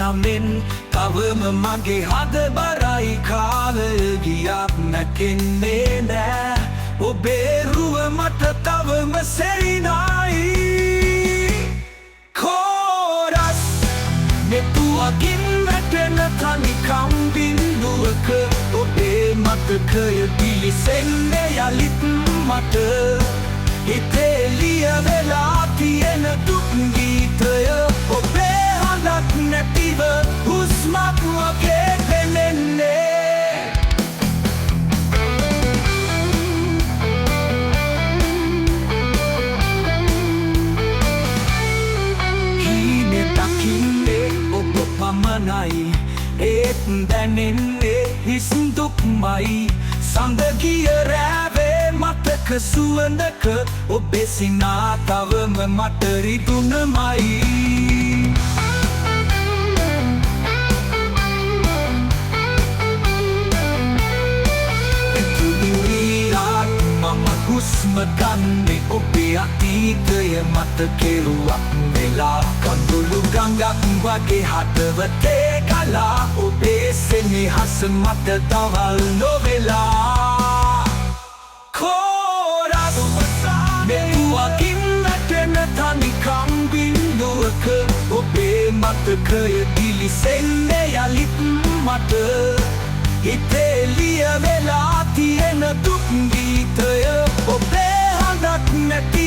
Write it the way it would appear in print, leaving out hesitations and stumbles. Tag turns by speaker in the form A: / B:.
A: නමෙන් තවම මගේ හද බරයි කාලය ගියක් නැකෙන්නේ නෑ ඔබේ රුව මට තවම සෙරිනයි කෝරස් මෙතුවකින් වැටෙන තනිකම් බින්දුවක ඔබේ මතකය පිලිසෙන්නේ යලිත් මට හිතේ ලියවෙලා තියෙන දුක් ගීතය ඔබේ හඬක් නැතිව හුස්මක් වගේ පෙනෙන්නේ හීනේ දකින්නේ ඔබ පමණයි ඒත් දැනෙන්නේ හිස් දුක්මයි සඳ ගිය රෑවේ මතක සුවඳක ඔබේ සිනා තවම මට රිදුනමයි එතුළුරියාත් මම හුස්ම ගන්නේ ඔබේ අතීතය මත කෙරුවක් වෙලා කඳුළු ගඟක් වගේ හදවතේ කලා ඔබේ සෙනෙහස මත දවල් නොවෙලා කෝරස් මෙතුවකින් වැටෙන තනිකම් බින්දුවක ඔබේ මතකය දිලිසෙන්නේ යලිත් මට හිතේ ලියවෙලා තියෙන දුක් ගීතය ඔබේ හඬක් නැති